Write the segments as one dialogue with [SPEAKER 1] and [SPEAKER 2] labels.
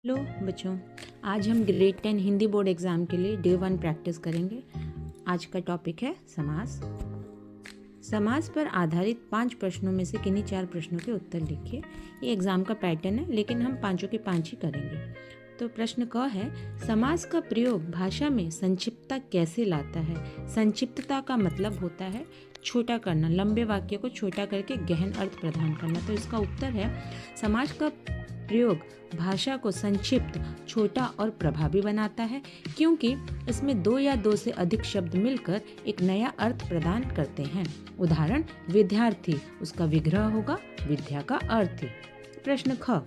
[SPEAKER 1] Hello बच्चों, आज हम ग्रेड 10 हिंदी बोर्ड एग्ज़ाम के लिए डे 1 प्रैक्टिस करेंगे। आज का टॉपिक है समास। समास पर आधारित 5 प्रश्नों में से किन्हीं 4 प्रश्नों के उत्तर लिखिए। ये एग्ज़ाम का पैटर्न है, लेकिन हम पाँचों के 5 ही करेंगे। तो प्रश्न क है, समास का प्रयोग भाषा में संक्षिप्तता कैसे लाता है? संक्षिप्तता का मतलब होता है छोटा करना, लंबे वाक्य को छोटा करके गहन अर्थ प्रदान करना। तो इसका उत्तर है, समास का प्रयोग भाषा को संक्षिप्त, छोटा और प्रभावी बनाता है, क्योंकि इसमें 2 या 2 से अधिक शब्द मिलकर एक नया अर्थ प्रदान करते हैं। उदाहरण, विद्यार्थी, उसका विग्रह होगा विद्या का अर्थी। प्रश्न ख,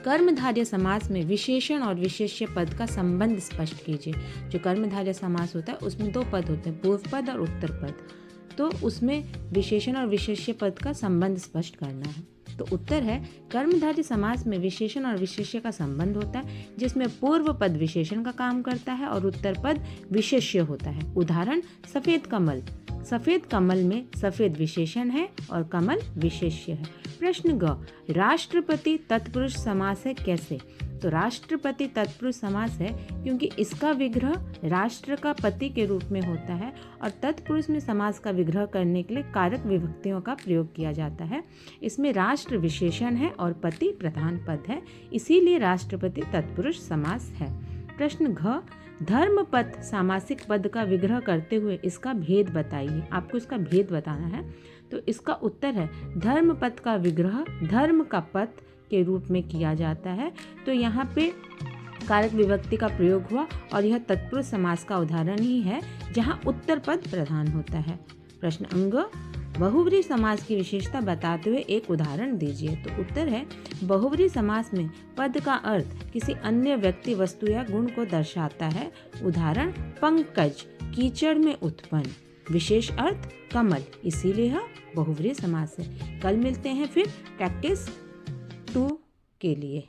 [SPEAKER 1] कर्मधारय समास में विशेषण और विशेष्य पद का संबंध स्पष्ट कीजिए। जो कर्मधारय समास होता है उसमें 2 पद होते हैं, पूर्व पद और उत्तर पद। तो उसमें विशेषण और विशेष्य पद का संबंध स्पष्ट करना है। तो उत्तर है, कर्मधारय समास में विशेषण और विशेष्य का संबंध होता है, जिसमें पूर्व पद विशेषण का काम करता है और उत्तर पद विशेष्य होता है। उदाहरण, सफेद कमल। सफेद कमल में सफेद विशेषण है और कमल विशेष्य है। प्रश्न ग, राष्ट्रपति तत्पुरुष समास है कैसे? तो राष्ट्रपति तत्पुरुष समास है क्योंकि इसका विग्रह राष्ट्र का पति के रूप में होता है और तत्पुरुष में समास का विग्रह करने के लिए कारक विभक्तियों का प्रयोग किया जाता है। इसमें राष्ट्र विशेषण है और पति प्रधान पद है, इसीलिए राष्ट्रपति तत्पुरुष समास है। प्रश्न घ, धर्मपद सामासिक पद का विग्रह करते हुए इसका भेद बताइए। आपको इसका भेद बताना है। तो इसका उत्तर है, धर्मपद का विग्रह धर्म का पद के रूप में किया जाता है। तो यहाँ पे कारक विभक्ति का प्रयोग हुआ और यह तत्पुरुष समास का उदाहरण ही है, जहाँ उत्तर पद प्रधान होता है। प्रश्न अंग, बहुव्रीहि समास की विशेषता बताते हुए एक उदाहरण दीजिए। तो उत्तर है, बहुव्रीहि समास में पद का अर्थ किसी अन्य व्यक्ति, वस्तु या गुण को दर्शाता है। उदाहरण, पंकज, कीचड़ में उत्पन्न। विशेष अर्थ, कमल, इसीलिए यह बहुव्रीहि समास है। कल मिलते हैं फिर प्रैक्टिस 2 के लिए।